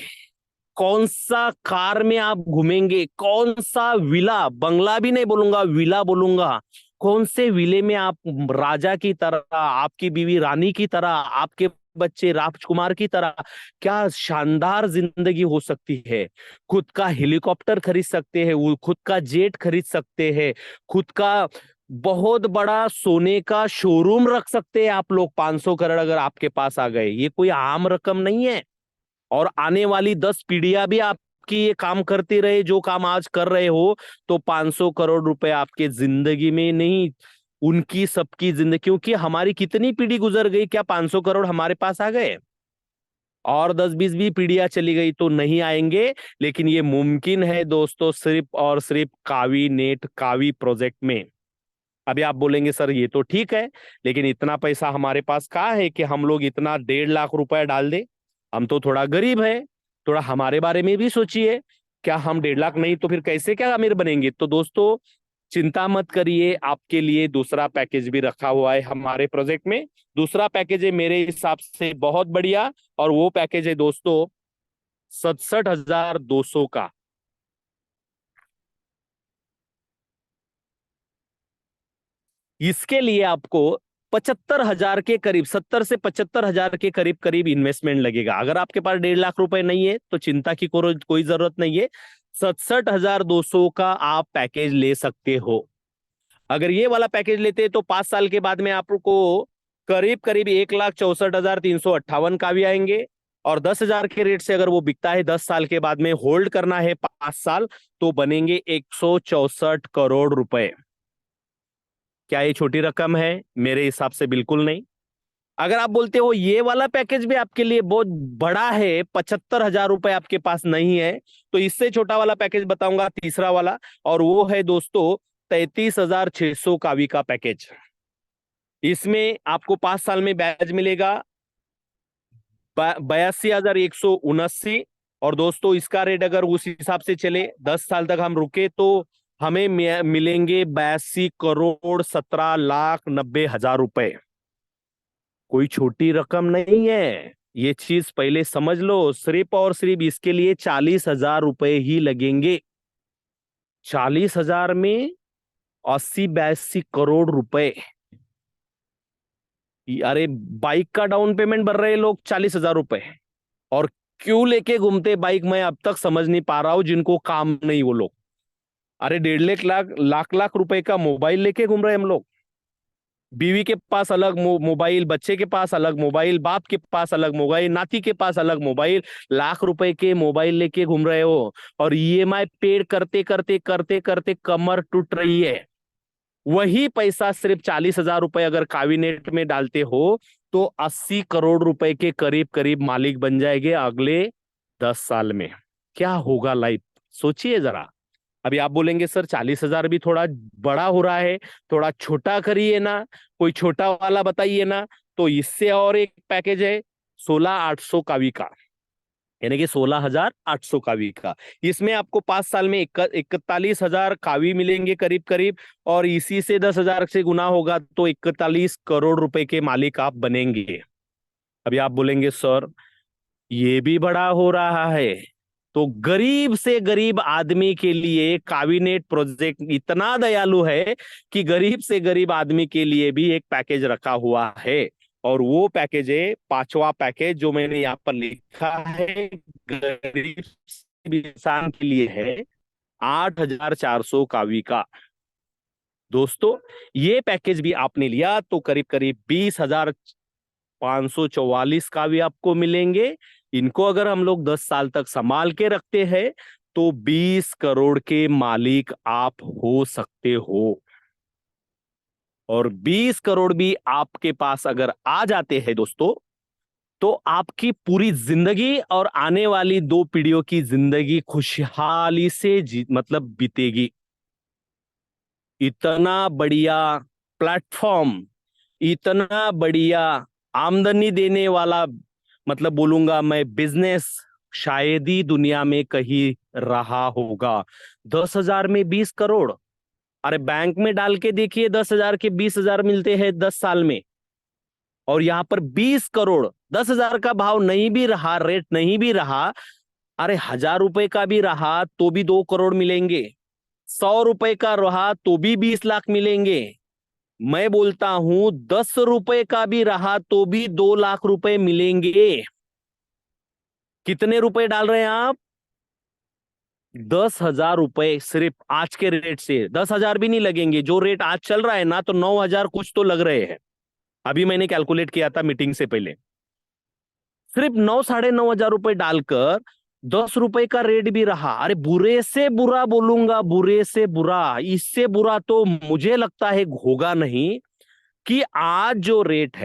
कौन सा कार में आप घूमेंगे, कौन सा विला, बंगला भी नहीं बोलूंगा, विला बोलूंगा, कौन से विले में आप राजा की तरह, आपकी बीवी रानी की तरह, आपके बच्चे राजकुमार की तरह, क्या शानदार जिंदगी हो सकती है। खुद का हेलीकॉप्टर खरीद सकते हैं, वो खुद का जेट खरीद सकते हैं, खुद का बहुत बड़ा सोने का शोरूम रख सकते हैं आप लोग। 500 करोड़ अगर आपके पास आ गए, ये कोई आम रकम नहीं है। और आने वाली 10 पीढ़ियां भी आपकी ये काम करती रहे जो काम आज कर रहे हो, तो 500 करोड़ रुपए आपके जिंदगी में नहीं, उनकी सबकी जिंदगी, क्योंकि हमारी कितनी पीढ़ी गुजर गई, क्या 500 करोड़ हमारे पास आ गए? और 10-20 भी पीढ़ियां चली गई तो नहीं आएंगे। लेकिन ये मुमकिन है दोस्तों सिर्फ और सिर्फ कावी नेट कावी प्रोजेक्ट में। अभी आप बोलेंगे सर ये तो ठीक है, लेकिन इतना पैसा हमारे पास कहाँ है कि हम लोग इतना 1.5 लाख रुपया डाल दे? हम तो थोड़ा गरीब है, थोड़ा हमारे बारे में भी सोचिए। क्या हम 1.5 लाख नहीं तो फिर कैसे क्या अमीर बनेंगे? तो दोस्तों चिंता मत करिए, आपके लिए दूसरा पैकेज भी रखा हुआ है हमारे प्रोजेक्ट में। दूसरा पैकेज है मेरे हिसाब से बहुत बढ़िया, और वो पैकेज है दोस्तों 67,200 का। इसके लिए आपको 75,000 के करीब, 70 से 75,000 के करीब करीब इन्वेस्टमेंट लगेगा। अगर आपके पास 1.5 लाख रुपए नहीं है तो चिंता की कोई जरूरत नहीं है, 67,200 का आप पैकेज ले सकते हो। अगर ये वाला पैकेज लेते हैं तो 5 साल के बाद में आपको करीब करीब 1,64,358 का भी आएंगे। और 10,000 के रेट से अगर वो बिकता है, 10 साल के बाद में होल्ड करना है 5 साल, तो बनेंगे 164 करोड़ रुपए। क्या ये छोटी रकम है? मेरे हिसाब से बिल्कुल नहीं। अगर आप बोलते हो ये वाला पैकेज भी आपके लिए बहुत बड़ा है, 75,000 रुपए आपके पास नहीं है, तो इससे छोटा वाला पैकेज बताऊंगा, तीसरा वाला। और वो है दोस्तों 33,600 कावी का पैकेज। इसमें आपको 5 साल में ब्याज मिलेगा 82,179। और दोस्तों इसका रेट अगर उस हिसाब से चले, 10 साल तक हम रुके तो हमें मिलेंगे 82,17,90,000 रुपए। कोई छोटी रकम नहीं है, ये चीज पहले समझ लो। सिर्फ और सिर्फ इसके लिए 40,000 रुपए ही लगेंगे। 40,000 में 80-82 करोड़ रुपए। अरे बाइक का डाउन पेमेंट भर रहे लोग 40,000 रुपए, और क्यों लेके घूमते बाइक, मैं अब तक समझ नहीं पा रहा हूं, जिनको काम नहीं वो लोग। अरे 1.5 लाख लाख लाख रुपए का मोबाइल लेके घूम रहे हैं हम लोग। बीवी के पास अलग मोबाइल, बच्चे के पास अलग मोबाइल, बाप के पास अलग मोबाइल, नाती के पास अलग मोबाइल, लाख रुपए के मोबाइल लेके घूम रहे हो। और ईएमआई पे करते करते करते करते कमर टूट रही है। वही पैसा सिर्फ 40,000 रुपए अगर कावीनेट में डालते हो तो 80 करोड़ रुपए के करीब करीब मालिक बन जाएंगे अगले 10 साल में। क्या होगा लाइफ, सोचिए जरा। अभी आप बोलेंगे सर 40,000 भी थोड़ा बड़ा हो रहा है, थोड़ा छोटा करिए ना, कोई छोटा वाला बताइए ना। तो इससे और एक पैकेज है 16,800 कावी का, यानी कि 16,800 कावी का। इसमें आपको 5 साल में 41,000 कावी मिलेंगे करीब करीब, और इसी से 10,000 से गुना होगा तो 41 करोड़ रुपए के मालिक आप बनेंगे। अभी आप बोलेंगे सर ये भी बड़ा हो रहा है। तो गरीब से गरीब आदमी के लिए काबिनेट प्रोजेक्ट इतना दयालु है कि गरीब से गरीब आदमी के लिए भी एक पैकेज रखा हुआ है। और वो पैकेज है 5वां पैकेज जो मैंने यहाँ पर लिखा है, गरीब से भी इंसान के लिए है 8,400 कावी का। दोस्तों ये पैकेज भी आपने लिया तो करीब करीब 20,544 कावी आपको मिलेंगे। इनको अगर हम लोग 10 साल तक संभाल के रखते हैं तो 20 करोड़ के मालिक आप हो सकते हो। और 20 करोड़ भी आपके पास अगर आ जाते हैं दोस्तों, तो आपकी पूरी जिंदगी और आने वाली 2 पीढ़ियों की जिंदगी खुशहाली से मतलब बीतेगी। इतना बढ़िया प्लेटफॉर्म, इतना बढ़िया आमदनी देने वाला, मतलब बोलूंगा मैं बिजनेस, शायद ही दुनिया में कहीं रहा होगा। 10,000 में 20 करोड़, अरे बैंक में डाल के देखिए 10,000 के 20,000 मिलते हैं 10 साल में। और यहां पर 20 करोड़, 10,000 का भाव नहीं भी रहा, रेट नहीं भी रहा, अरे 1,000 रुपए का भी रहा तो भी 2 करोड़ मिलेंगे, 100 रुपए का रहा तो भी 20 लाख मिलेंगे। मैं बोलता हूं 10 रुपए का भी रहा तो भी 2 लाख रुपए मिलेंगे। कितने रुपए डाल रहे हैं आप? 10,000 रुपए सिर्फ आज के रेट से। 10,000 भी नहीं लगेंगे, जो रेट आज चल रहा है ना तो 9,000 कुछ तो लग रहे हैं। अभी मैंने कैलकुलेट किया था मीटिंग से पहले। सिर्फ 9 साढ़े 9 हजार रुपए डालकर 10 रुपए का रेट भी रहा, अरे बुरे से बुरा बोलूंगा, बुरे से बुरा, इससे बुरा तो मुझे लगता है होगा नहीं। कि आज जो रेट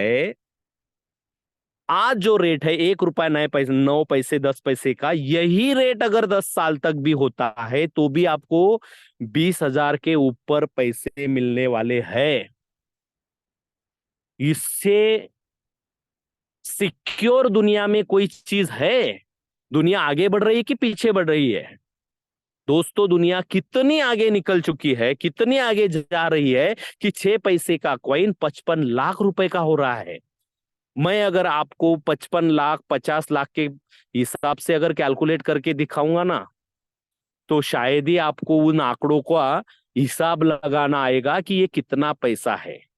है 1 रुपया 9 पैसे, 9 पैसे 10 पैसे का, यही रेट अगर 10 साल तक भी होता है तो भी आपको 20,000 के ऊपर पैसे मिलने वाले हैं। इससे सिक्योर दुनिया में कोई चीज है? दुनिया आगे बढ़ रही है कि पीछे बढ़ रही है? दोस्तों दुनिया कितनी आगे निकल चुकी है, कितनी आगे जा रही है कि 6 पैसे का कॉइन 55 लाख रुपए का हो रहा है। मैं अगर आपको 55 लाख 50 लाख के हिसाब से अगर कैलकुलेट करके दिखाऊंगा ना, तो शायद ही आपको उन आंकड़ों का हिसाब लगाना आएगा कि ये कितना पैसा है।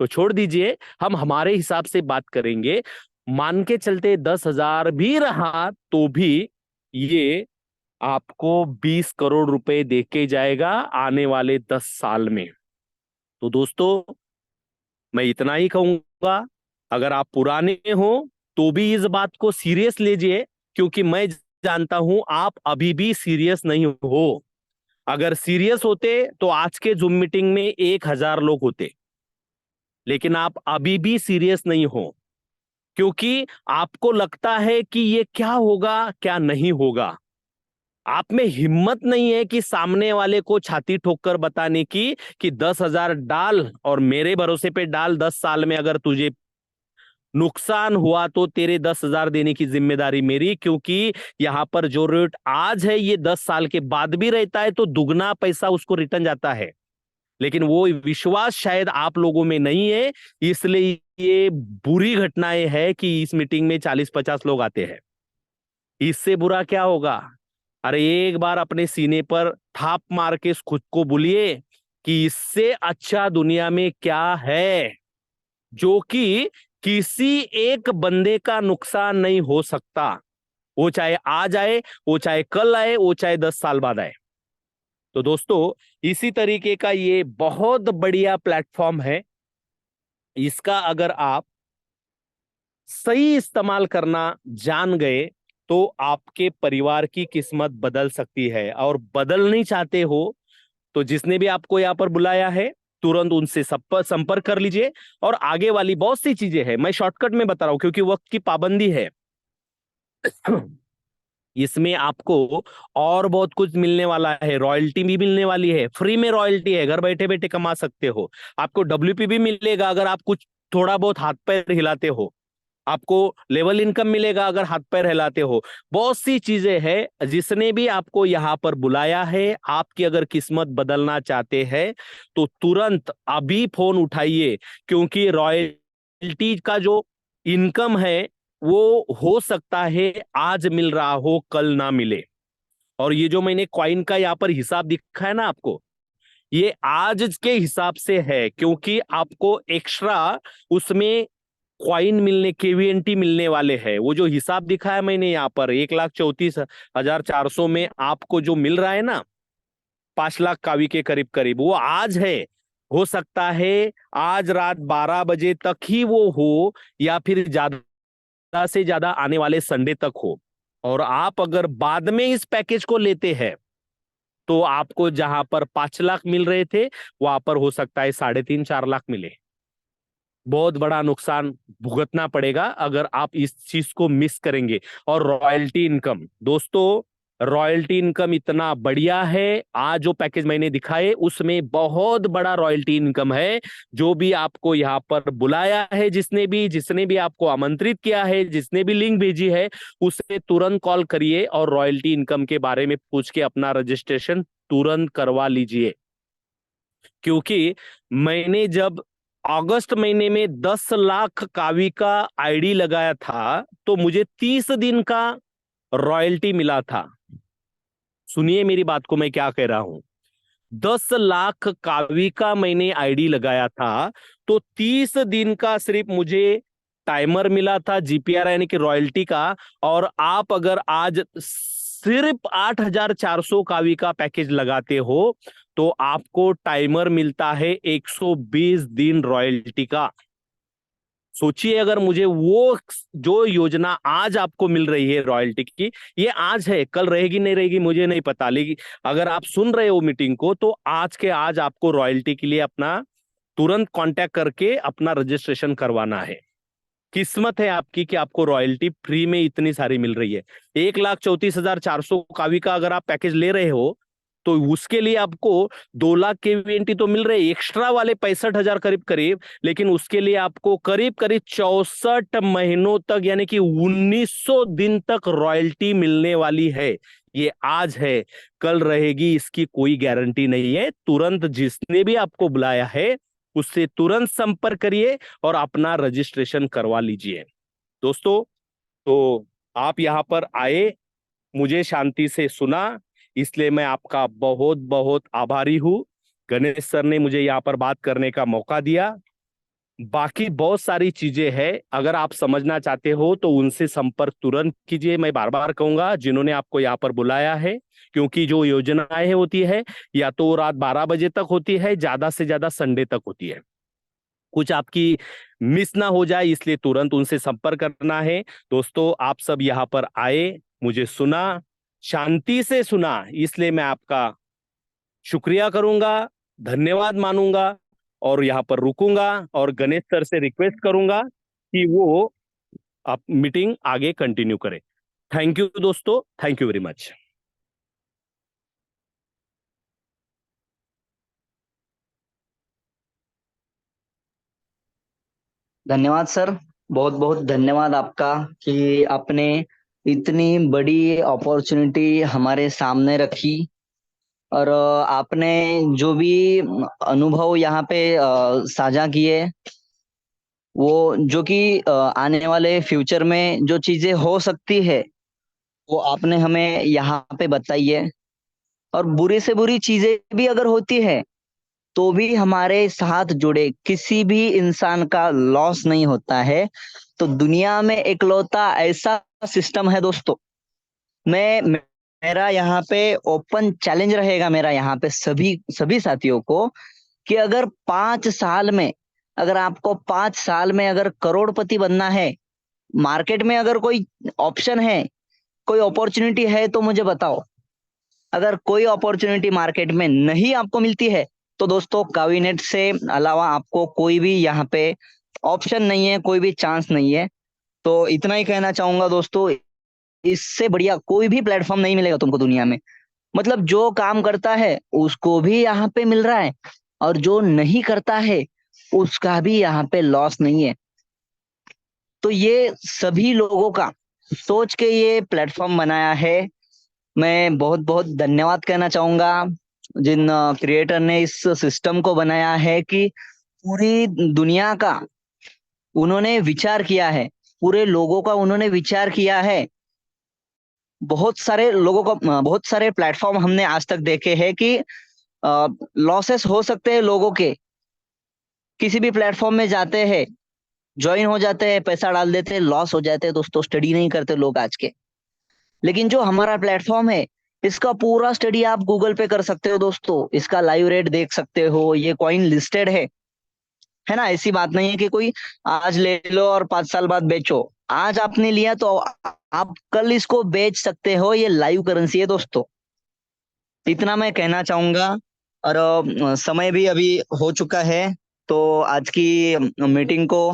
तो छोड़ दीजिए, हम हमारे हिसाब से बात करेंगे। मान के चलते 10,000 भी रहा तो भी ये आपको 20 करोड़ रुपए दे के जाएगा आने वाले 10 साल में। तो दोस्तों मैं इतना ही कहूंगा, अगर आप पुराने हो तो भी इस बात को सीरियस लीजिए, क्योंकि मैं जानता हूं आप अभी भी सीरियस नहीं हो। अगर सीरियस होते तो आज के जूम मीटिंग में 1,000 लोग होते, लेकिन आप अभी भी सीरियस नहीं हो, क्योंकि आपको लगता है कि ये क्या होगा क्या नहीं होगा। आप में हिम्मत नहीं है कि सामने वाले को छाती ठोक कर बताने की कि 10,000 डाल और मेरे भरोसे पे डाल, 10 साल में अगर तुझे नुकसान हुआ तो तेरे 10,000 देने की जिम्मेदारी मेरी, क्योंकि यहां पर जो रेट आज है ये 10 साल के बाद भी रहता है तो दुगना पैसा उसको रिटर्न जाता है। लेकिन वो विश्वास शायद आप लोगों में नहीं है, इसलिए ये बुरी घटनाएं है कि इस मीटिंग में 40-50 लोग आते हैं। इससे बुरा क्या होगा? अरे एक बार अपने सीने पर थाप मार के खुद को बोलिए कि इससे अच्छा दुनिया में क्या है, जो कि किसी एक बंदे का नुकसान नहीं हो सकता। वो चाहे आज आए, वो चाहे कल आए, वो चाहे 10 साल बाद आए। तो दोस्तों इसी तरीके का ये बहुत बढ़िया प्लेटफॉर्म है। इसका अगर आप सही इस्तेमाल करना जान गए तो आपके परिवार की किस्मत बदल सकती है। और बदलनी चाहते हो तो जिसने भी आपको यहां पर बुलाया है तुरंत उनसे संपर्क कर लीजिए। और आगे वाली बहुत सी चीजें हैं, मैं शॉर्टकट में बता रहा हूं क्योंकि वक्त की पाबंदी है। इसमें आपको और बहुत कुछ मिलने वाला है, रॉयल्टी भी मिलने वाली है, फ्री में रॉयल्टी है, घर बैठे बैठे कमा सकते हो। आपको डब्ल्यूपी भी मिलेगा अगर आप कुछ थोड़ा बहुत हाथ पैर हिलाते हो। आपको लेवल इनकम मिलेगा अगर हाथ पैर हिलाते हो। बहुत सी चीजें हैं। जिसने भी आपको यहां पर बुलाया है, आपकी अगर किस्मत बदलना चाहते हैं तो तुरंत अभी फोन उठाइए, क्योंकि रॉयल्टी का जो इनकम है वो हो सकता है आज मिल रहा हो, कल ना मिले। और ये जो मैंने कॉइन का यहाँ पर हिसाब दिखा है ना आपको, ये आज के हिसाब से है, क्योंकि आपको एक्स्ट्रा उसमें कॉइन मिलने, केवीएनटी मिलने वाले हैं। वो जो हिसाब दिखाया मैंने यहाँ पर 1,34,400 में आपको जो मिल रहा है ना, 5 लाख कावी के करीब करीब, वो आज है। हो सकता है आज रात 12 बजे तक ही वो हो, या फिर ज्यादा से ज्यादा आने वाले संडे तक हो। और आप अगर बाद में इस पैकेज को लेते हैं तो आपको जहां पर 5 लाख मिल रहे थे, वहां पर हो सकता है 3.5-4 लाख मिले। बहुत बड़ा नुकसान भुगतना पड़ेगा अगर आप इस चीज को मिस करेंगे। और रॉयल्टी इनकम दोस्तों, रॉयल्टी इनकम इतना बढ़िया है। आज जो पैकेज मैंने दिखाए उसमें बहुत बड़ा रॉयल्टी इनकम है। जो भी आपको यहाँ पर बुलाया है, जिसने भी आपको आमंत्रित किया है, जिसने भी लिंक भेजी है, उसे तुरंत कॉल करिए और रॉयल्टी इनकम के बारे में पूछ के अपना रजिस्ट्रेशन तुरंत करवा लीजिए। क्योंकि मैंने जब अगस्त महीने में 10 लाख कावी का आईडी लगाया था तो मुझे 30 दिन का रॉयल्टी मिला था। सुनिए मेरी बात को, मैं क्या कह रहा हूं। 10 लाख कावी का मैंने आईडी लगाया था तो 30 दिन का सिर्फ मुझे टाइमर मिला था, जीपीआर यानी कि रॉयल्टी का। और आप अगर आज सिर्फ 8,400 कावी का पैकेज लगाते हो तो आपको टाइमर मिलता है 120 दिन रॉयल्टी का। सोचिए, अगर मुझे वो जो योजना आज आपको मिल रही है रॉयल्टी की, ये आज है, कल रहेगी नहीं रहेगी मुझे नहीं पता, लेकिन अगर आप सुन रहे हो मीटिंग को तो आज के आज आपको रॉयल्टी के लिए अपना तुरंत कांटेक्ट करके अपना रजिस्ट्रेशन करवाना है। किस्मत है आपकी कि आपको रॉयल्टी फ्री में इतनी सारी मिल रही है। 1,34,400 कावी का अगर आप पैकेज ले रहे हो तो उसके लिए आपको 2 लाख के वीएनटी तो मिल रहे हैं, एक्स्ट्रा वाले 65,000 करीब करीब, लेकिन उसके लिए आपको करीब करीब 64 महीनों तक यानी कि 1900 दिन तक रॉयल्टी मिलने वाली है। ये आज है, कल रहेगी इसकी कोई गारंटी नहीं है। तुरंत जिसने भी आपको बुलाया है उससे तुरंत संपर्क करिए और अपना रजिस्ट्रेशन करवा लीजिए। दोस्तों, तो आप यहां पर आए, मुझे शांति से सुना, इसलिए मैं आपका बहुत बहुत आभारी हूं। गणेश सर ने मुझे यहाँ पर बात करने का मौका दिया। बाकी बहुत सारी चीजें हैं, अगर आप समझना चाहते हो तो उनसे संपर्क तुरंत कीजिए। मैं बार बार कहूंगा, जिन्होंने आपको यहाँ पर बुलाया है, क्योंकि जो योजनाएं होती है या तो रात 12 बजे तक होती है, ज्यादा से ज्यादा संडे तक होती है। कुछ आपकी मिस ना हो जाए इसलिए तुरंत उनसे संपर्क करना है। दोस्तों, आप सब यहाँ पर आए, मुझे सुना, शांति से सुना, इसलिए मैं आपका शुक्रिया करूंगा, धन्यवाद मानूंगा और यहाँ पर रुकूंगा और गणेश सर से रिक्वेस्ट करूंगा कि वो आप मीटिंग आगे कंटिन्यू करें। थैंक यू दोस्तों, थैंक यू वेरी मच। धन्यवाद सर, बहुत बहुत धन्यवाद आपका कि आपने इतनी बड़ी अपॉर्चुनिटी हमारे सामने रखी। और आपने जो भी अनुभव यहाँ पे साझा किए, वो जो कि आने वाले फ्यूचर में जो चीजें हो सकती है वो आपने हमें यहाँ पे बताई है। और बुरी से बुरी चीजें भी अगर होती है तो भी हमारे साथ जुड़े किसी भी इंसान का लॉस नहीं होता है। तो दुनिया में इकलौता ऐसा सिस्टम है दोस्तों। मेरा यहाँ पे ओपन चैलेंज रहेगा, मेरा यहाँ पे सभी सभी साथियों को, कि अगर 5 साल में, अगर आपको 5 साल में अगर करोड़पति बनना है, मार्केट में अगर कोई ऑप्शन है, कोई अपॉर्चुनिटी है तो मुझे बताओ। अगर कोई अपॉर्चुनिटी मार्केट में नहीं आपको मिलती है तो दोस्तों कावीनेट से अलावा आपको कोई भी यहाँ पे ऑप्शन नहीं है, कोई भी चांस नहीं है। तो इतना ही कहना चाहूंगा दोस्तों, इससे बढ़िया कोई भी प्लेटफॉर्म नहीं मिलेगा तुमको दुनिया में। मतलब जो काम करता है उसको भी यहाँ पे मिल रहा है, और जो नहीं करता है उसका भी यहाँ पे लॉस नहीं है। तो ये सभी लोगों का सोच के ये प्लेटफॉर्म बनाया है। मैं बहुत बहुत धन्यवाद कहना चाहूंगा जिन क्रिएटर ने इस सिस्टम को बनाया है, कि पूरी दुनिया का उन्होंने विचार किया है, पूरे लोगों का उन्होंने विचार किया है। बहुत सारे लोगों को, बहुत सारे प्लेटफॉर्म हमने आज तक देखे हैं कि लॉसेस हो सकते हैं लोगों के। किसी भी प्लेटफॉर्म में जाते हैं, ज्वाइन हो जाते हैं, पैसा डाल देते हैं, लॉस हो जाते हैं दोस्तों, स्टडी नहीं करते लोग आज के। लेकिन जो हमारा प्लेटफॉर्म है, इसका पूरा स्टडी आप गूगल पे कर सकते हो दोस्तों, इसका लाइव रेट देख सकते हो, ये कॉइन लिस्टेड है ना। ऐसी बात नहीं है कि कोई आज ले लो और 5 साल बाद बेचो। आज आपने लिया तो आप कल इसको बेच सकते हो, ये लाइव करेंसी है दोस्तों। इतना मैं कहना चाहूंगा। और समय भी अभी हो चुका है, तो आज की मीटिंग को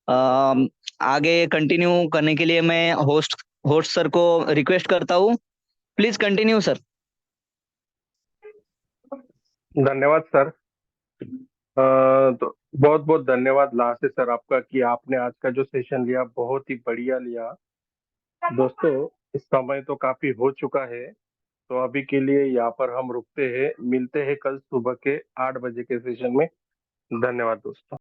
आगे कंटिन्यू करने के लिए मैं होस्ट होस्ट सर को रिक्वेस्ट करता हूँ। Please continue sir. धन्यवाद सर। तो बहुत बहुत धन्यवाद लासे सर आपका कि आपने आज का जो सेशन लिया बहुत ही बढ़िया लिया। दोस्तों इस समय तो काफी हो चुका है, तो अभी के लिए यहाँ पर हम रुकते हैं। मिलते हैं कल सुबह के 8 बजे के सेशन में। धन्यवाद दोस्तों।